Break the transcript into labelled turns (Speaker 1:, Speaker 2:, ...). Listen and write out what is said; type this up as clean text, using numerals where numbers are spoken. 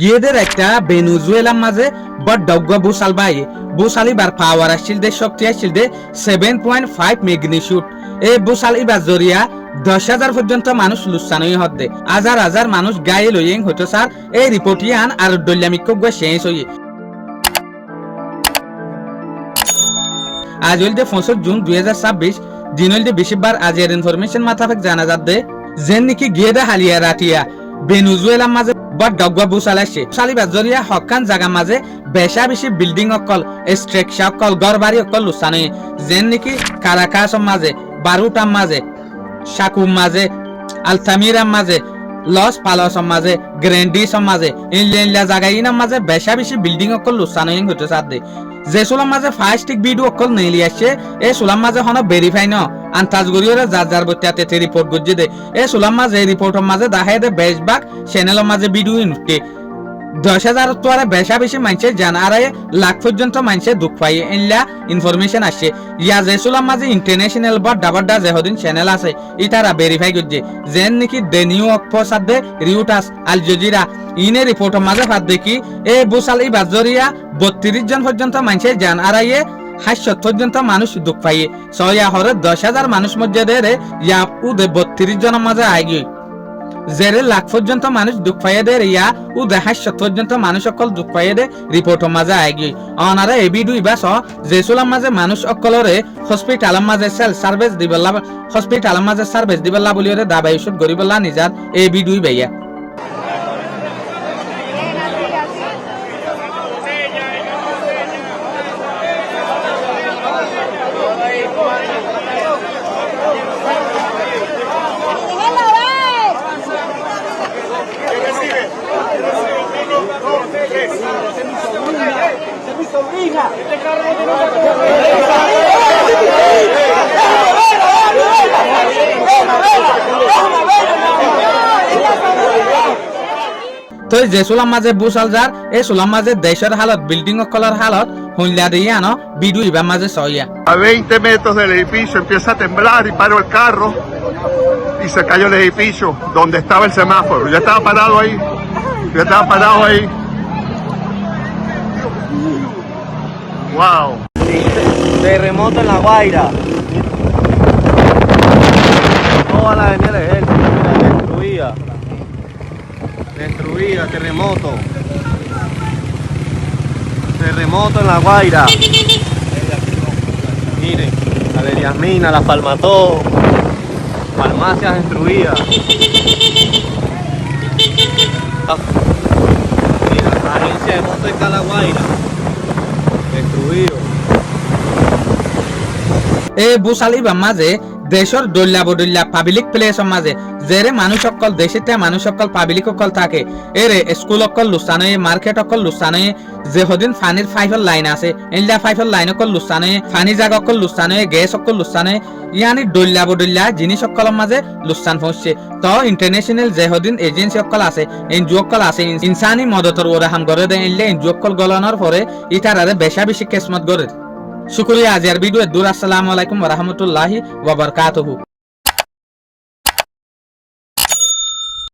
Speaker 1: গিয়েদের একটা ভেনেজুয়েলার মাঝে বড় ডগ্গা বুসাল বাই বুসাল ইবার পাওয়ার আসছিল দে শক্তি আসছিল দে 7.5 ম্যাগনিটিউড এই বুসাল ইবার জরিয়া 10,000 পর্যন্ত মানুষ লুসানই হদ্দে হাজার হাজার মানুষ গায়ে লইয়েং হইতো স্যার এই রিপোর্টিয়ান আর দল্যামিক গো শেষ হই আজ হইল 5 জুন 2026 দিন হইল বেশিবার আজের ইনফরমেশন মাথাফেক জানা যাচ্ছে যেন নাকি গিয়েদা হালিয়া রাটিয়া ভেনেজুয়েলার মাঝে বড় ডগ্গা বুসাল আসছে সালিবার জরিয়া হকান জায়গা মাঝে বেশা বেশি বিল্ডিং অকল স্ট্রাকচার অকল গড়বাড়ি অকল লুসানই যেন নাকি কারাকাসর মাঝে বারুটার মাঝে শাকুম মাঝে আলতামিরার মাঝে লস পালসর মাঝে গ্র্যান্ডিসর মাঝে ইনলা জায়গা ইনার মাঝে বেশা বেশি বিল্ডিং অকল লুসানই হইতে সাথে যে সোলার মাঝে ফাস্টিক ভিডিও অকল নেলি আসছে এই সোলার মাঝে হন ভেরিফাই ন আন্তাজ গরিয়রে যার বত্যাতে রিপোর্ট গজ্জি দে এই সোলার মাঝে রিপোর্টের মাঝে দেখাই দে বেশভাগ চ্যানেলের মাঝে ভিডিও ইনতে 10,000 তো আর বেশা বেশি মানুষে জানারে লাখ পর্যন্ত মানুষে দুঃখ পাই ইনলা ইনফরমেশন আসছে ইয়া যে সোলার মাঝে ইন্টারন্যাশনাল বা ডাবাডা যেহদিন চ্যানেল আছে ইতারা ভেরিফাই গজ্জি যেন নাকি দে নিউ অক্ষ সাদে রিউটাস আল জাজিরা ইনে রিপোর্টের মাঝে ফাদ দেখি এই বুসাল ইবার জরিয়া 32 জন পর্যন্ত মানুষে জানারাইয়ে 60 পর্যন্ত মানুষ দুঃখ পাইয়ে ছয়া হরে 10,000 মানুষ মধ্যে দেরে ইয়া উদে 32 জনের মাঝে আগে জেরে লাখ পর্যন্ত মানুষ দুঃখ পাইয়ে দে ইয়া উদে 60 পর্যন্ত মানুষ অকল দুঃখ পাইয়ে দে রিপোর্টের মাঝে আগে অনারা এই ভিডিও ইবাস যে সোলার মাঝে মানুষ অকলরে হসপিটালের মাঝে সেল সার্ভিস দিবলা হসপিটালের মাঝে সার্ভিস দিবলা বলিরে দাবাই ওষুধ গরিবলা নিজার এই ভিডিও বাইয়া তো যে সোলার মাঝে বুসাল যার এই সোলার মাঝে দেশের হালত বিল্ডিং অকলার হালত হুইলা দিয়ে আনো ভিডিও ইবার মাঝে সইয়া
Speaker 2: A 20 metros del edificio empieza a temblar y paro el carro y se cayó el edificio donde estaba el semáforo. Yo estaba parado ahí. Wow.
Speaker 3: Terremoto en La Guaira. Toda la avenida del ejército destruida, terremoto. Terremoto en La Guaira. Miren, la de Yasmina, la Palmató, farmacias destruidas. Mira, la agencia de moto en La Guaira, destruido.
Speaker 1: এই বুসালিবার মাঝে দেশের দল্যা বদল্যা public প্লেসের মাঝে যেরে মানুষ অকল দেশেতে মানুষ অকল পাবলিক অকল থাকে এরে স্কুল অকল লুসানে মার্কেট অকল লুসানে যে হদিন ফানির ফাইফের লাইন আছে ইনলা ফাইফের লাইন অকল লুসানে ফানি জায়গা অকল লুসানে গ্যাস অকল লুসানে ইয়ানি দল্যা বদল্যা জিনিস অকলের মাঝে লুসান পৌঁছছে তো ইন্টারন্যাশনাল যে হদিন এজেন্সি অকল আছে এনজিও অকল আছে ইনসানি মদতর ওরাহাম করে দেয় ইনলে এনজিও অকল গলানোর পরে ইতারারে বেশা বেশি কেসমত করে শুক্রিয়া আজের ভিডিও দূর আসসালামু আলাইকুম ওয়া রাহমাতুল্লাহি ওয়া বারাকাতুহু।